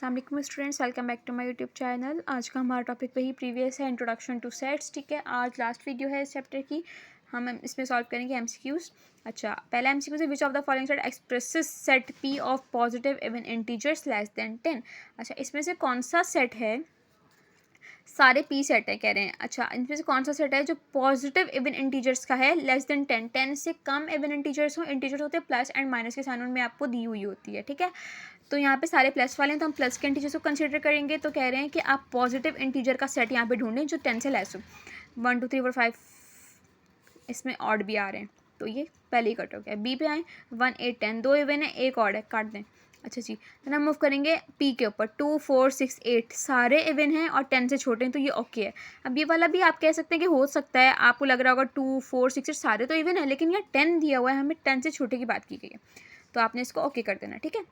अस्सलाम students, welcome back to my YouTube channel. आज का हमारा टॉपिक वही प्रीवियस है, इंट्रोडक्शन टू सेट्स। ठीक है, आज लास्ट वीडियो है इस चैप्टर की। हम इसमें सॉल्व करेंगे एमसीक्यूज। अच्छा, पहला एमसीक्यू है which of the following set expresses set P of positive even integers less than 10। अच्छा, इसमें से कौन सा सेट है, सारे पी सेट है कह रहे हैं। अच्छा, इनमें से कौन सा सेट है जो पॉजिटिव इवन इंटीजर्स का है लेस देन 10, 10 से कम इवन इंटीजर्स हो। इंटीजर्स होते हैं प्लस एंड माइनस के साइन उनमें आपको दी हुई होती है। ठीक है, तो यहाँ पे सारे प्लस वाले हैं तो हम प्लस के इंटीजर्स को कंसीडर करेंगे। तो कह रहे हैं कि आप पॉजिटिव इंटीजर का सेट यहाँ पे ढूंढें जो 10 से लेस हो। 1 2 3 4 5 इसमें ऑड भी आ रहे हैं तो ये पहले ही कट हो गया। बी पे आए 1 8 10, दो इवन है एक ऑड है, काट दें। अच्छा जी, तो हम मूव करेंगे पी के ऊपर। 2 4 6 8 सारे इवन हैं और 10 से छोटे हैं तो ये ओके है। अब ये वाला भी आप कह सकते हैं कि हो सकता है आपको लग रहा होगा 2 4 6 8 सारे तो इवन है, लेकिन यहाँ 10 दिया हुआ है, हमें 10 से छोटे की बात की गई है, तो आपने इसको ओके कर देना। ठीक है,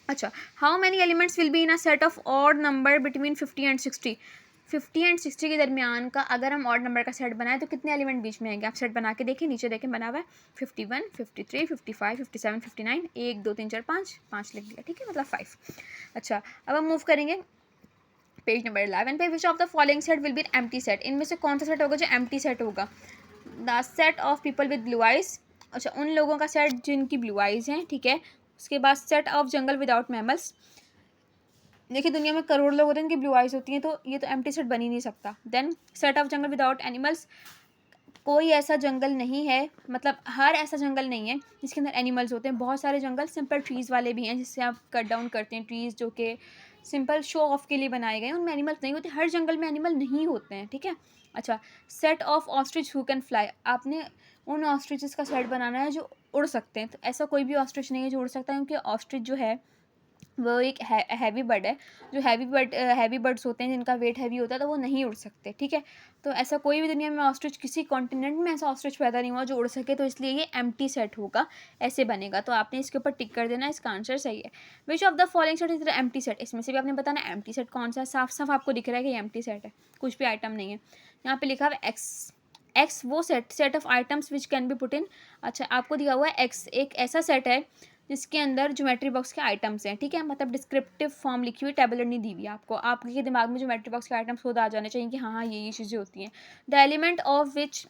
अच्छा, how many elements will be in a set of odd number between 50 and 60। 50 and 60 के दरमियान का अगर हम ऑड नंबर का सेट बनाए तो कितने एलिमेंट बीच में आएंगे। आप सेट बना के देखिए, नीचे देखें बना हुआ है 51 53 55 57 59, 1 2 3 4 5 5 लिख दिया। ठीक है, मतलब 5। अच्छा, अब हम मूव करेंगे पेज नंबर 11 पे। Which of the following set will be an empty set. इनमें से कौन सा सेट होगा जो एम्प्टी सेट होगा। The set of people with blue eyes. अच्छा, उन लोगों का सेट जिनकी ब्लू आइज हैं। ठीक है, उसके बाद set of jungle without mammals. देखिए, दुनिया में करोड़ लोग होते हैं जिनकी ब्लू आइज होती हैं, तो ये तो एम्प्टी सेट बन ही नहीं सकता। Then set of jungle without animals. कोई ऐसा जंगल नहीं है, मतलब हर ऐसा जंगल नहीं है जिसके अंदर एनिमल्स होते हैं। बहुत सारे जंगल सिंपल ट्रीज़ वाले भी हैं जिससे आप कट डाउन करते हैं ट्रीज़ जो कि सिंपल शो ऑफ के लिए बनाए गए हैं, उनमें एनिमल्स नहीं होते। हर जंगल में एनिमल नहीं होते हैं। ठीक है, अच्छा, set of ostrich who can fly. आपने उन ऑस्ट्रिचेस का सेट बनाना है जो उड़ सकते हैं, तो ऐसा कोई भी ऑस्ट्रिच नहीं है जो उड़ सकता है, क्योंकि ऑस्ट्रिच जो है वो एक हैवी बर्ड है। जो हैवी बर्ड्स होते हैं जिनका वेट हैवी होता है तो वो नहीं उड़ सकते। ठीक है, तो ऐसा कोई भी दुनिया में ऑस्ट्रिच, किसी कॉन्टिनेंट में ऐसा ऑस्ट्रिच पैदा नहीं हुआ जो उड़ सके, तो इसलिए ये एम्प्टी सेट होगा, ऐसे बनेगा। तो आपने इसके ऊपर टिक कर देना, इसका आंसर सही है। Which of the following set is the empty set. इसमें से भी आपने बताना एम्प्टी सेट कौन सा है। साफ साफ आपको दिख रहा है कि एम्प्टी सेट है, कुछ भी आइटम नहीं है। यहाँ पे लिखा हुआ है एक्स वो set of items which can be put in. अच्छा, आपको दिया हुआ है एक्स एक ऐसा सेट है जिसके अंदर ज्योमेट्री बॉक्स के आइटम्स हैं। ठीक है, मतलब डिस्क्रिप्टिव फॉर्म लिखी हुई, टेबलर नहीं दी हुई आपको। आपके दिमाग में ज्योमेट्री बॉक्स के आइटम्स खुद आ जाने चाहिए कि हाँ ये चीज़ें होती हैं। The element of which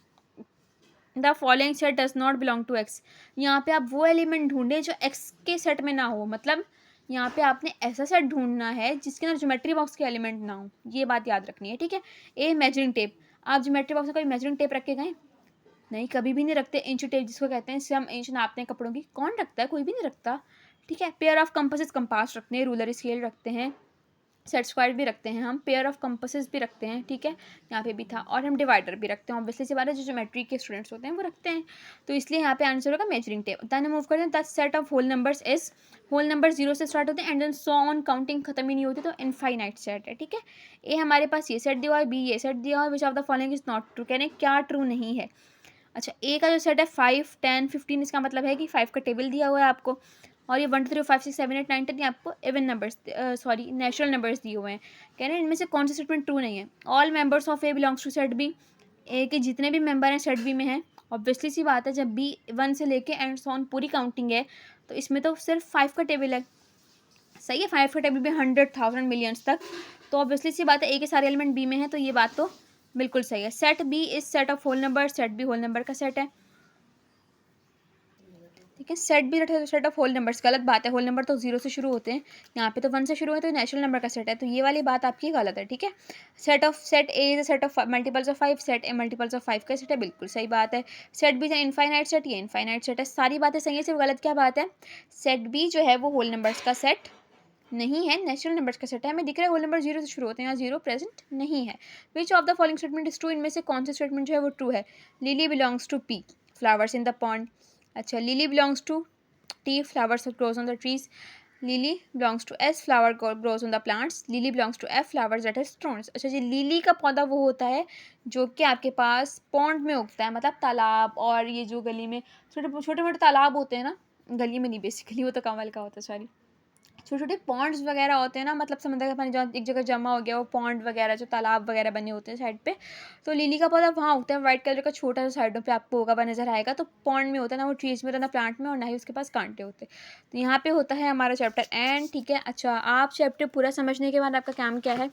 the following set does not belong to x. यहाँ पे आप वो एलिमेंट ढूंढें जो एक्स के सेट में ना हो। मतलब यहाँ पे आपने ऐसा सेट ढूंढना है जिसके अंदर ज्योमेट्री बॉक्स के एलिमेंट ना हो, ये बात याद रखनी है। ठीक है, ए मेजरिंग टेप। आप ज्योमेट्री बॉक्स में कोई मेजरिंग टेप रख के गए? नहीं, कभी भी नहीं रखते। इंच टेप जिसको कहते हैं, इससे हम इंच नापते हैं कपड़ों की, कौन रखता है, कोई भी नहीं रखता। ठीक है, पेयर ऑफ कंपासेस, कंपास रखते हैं, रूलर स्केल रखते हैं, सेट स्क्वायर भी रखते हैं, हम पेयर ऑफ कंपासेस भी रखते हैं। ठीक है, यहाँ पे भी था, और हम डिवाइडर भी रखते हैं। ऑब्वियसली सी बात है, जो ज्योमेट्री के स्टूडेंट्स होते हैं वो रखते हैं, तो इसलिए यहाँ पे आंसर होगा मेजरिंग टेप। देन मूव करते हैं the set of whole numbers is. Whole number 0 से स्टार्ट होते हैं and then so on, counting खत्म ही नहीं होती, तो इनफाइनाइट सेट है। ठीक है, ए हमारे पास ये सेट दिया हुआ है, बी ये सेट दिया हुआ है। Which of the following is not true, कहने क्या ट्रू नहीं है। अच्छा, ए का जो सेट है 5 10 15, इसका मतलब है कि 5 का टेबल दिया हुआ है आपको, और ये 1 2 3 4 5 6 7 8 9 10 ये आपको even numbers, sorry natural numbers दिए हुए हैं। कह रहे हैं इनमें से कौन सा स्टेटमेंट ट्रू नहीं है। All members of A belongs to set B. A के जितने भी मेंबर हैं सेट बी में हैं। ऑब्वियसली सी बात है, जब बी 1 से लेके एंड सो ऑन पूरी काउंटिंग है, तो इसमें तो सिर्फ 5 का टेबल है। सही है, 5 का टेबल भी 100,000 मिलियंस तक, तो ऑब्वियसली सी बात है ए के सारे एलिमेंट बी में है, तो ये बात तो बिल्कुल सही है। Set B is set of whole number, set B whole number का सेट है। ठीक है, set B set of whole numbers, गलत बात है। होल नंबर तो 0 से शुरू होते हैं, यहाँ पे तो 1 से शुरू है, तो नेचुरल नंबर का सेट है, तो ये वाली बात आपकी गलत है। ठीक है, set A is set of multiples of 5, set A multiples of 5 का सेट है, बिल्कुल सही बात है। सेट बी इनफाइनाइट सेट, ये इनफाइनाइट सेट है, सारी बातें सही है, सिर्फ गलत क्या बात है, सेट बी जो है वो होल नंबर्स का सेट नहीं है, नेचुरल नंबर्स का सेट है। हमें दिख रहा है होल नंबर 0 से शुरू होते हैं, यहाँ 0 प्रेजेंट नहीं है। Which of the following statement is true, इनमें से कौन सा स्टेटमेंट जो है वो ट्रू है। Lily belongs to P, flowers in the pond. अच्छा, lily belongs to T, flowers grows on the trees. Lily belongs to S, flower grows on the plants. Lily belongs to F, flowers that has thorns. अच्छा जी, lily का पौधा वो होता है जो कि आपके पास पॉन्ड में उगता है, मतलब तालाब, और ये जो गली में छोटे छोटे मोटे तालाब होते हैं ना, गली में नहीं बेसिकली, वो तो कमल का होता है, सॉरी, छोटे छोटे पॉन्ड्स वगैरह होते हैं ना, मतलब समंदर का पानी जहाँ एक जगह जमा हो गया, वो पॉन्ड वगैरह जो तालाब वगैरह बने होते हैं साइड पे, तो लिली का पौधा वहाँ उगता है। वाइट कलर का छोटा सा साइडों पे आपको उगा हुआ नजर आएगा। तो पॉन्ड में होता है ना, वो ट्रीज में होता है ना, प्लांट में, और ना ही उसके पास कांटे होते। तो यहाँ पे होता है हमारा चैप्टर एंड। ठीक है, अच्छा आप चैप्टर पूरा समझने के बाद आपका काम क्या है,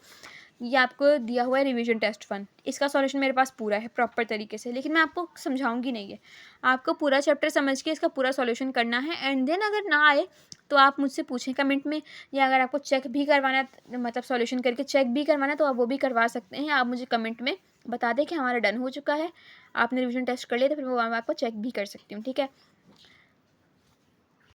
ये आपको दिया हुआ है रिवीजन टेस्ट 1। इसका सॉल्यूशन मेरे पास पूरा है प्रॉपर तरीके से, लेकिन मैं आपको समझाऊंगी नहीं है। आपको पूरा चैप्टर समझ के इसका पूरा सॉल्यूशन करना है। एंड देन अगर ना आए तो आप मुझसे पूछें कमेंट में, या अगर आपको चेक भी करवाना है, मतलब सॉल्यूशन करके चेक भी करवाना है, तो आप वो भी करवा सकते हैं। आप मुझे कमेंट में बता दें कि हमारा डन हो चुका है, आपने रिवीजन टेस्ट कर लिया, तो फिर वो मैं आपको चेक भी कर सकती हूँ। ठीक है,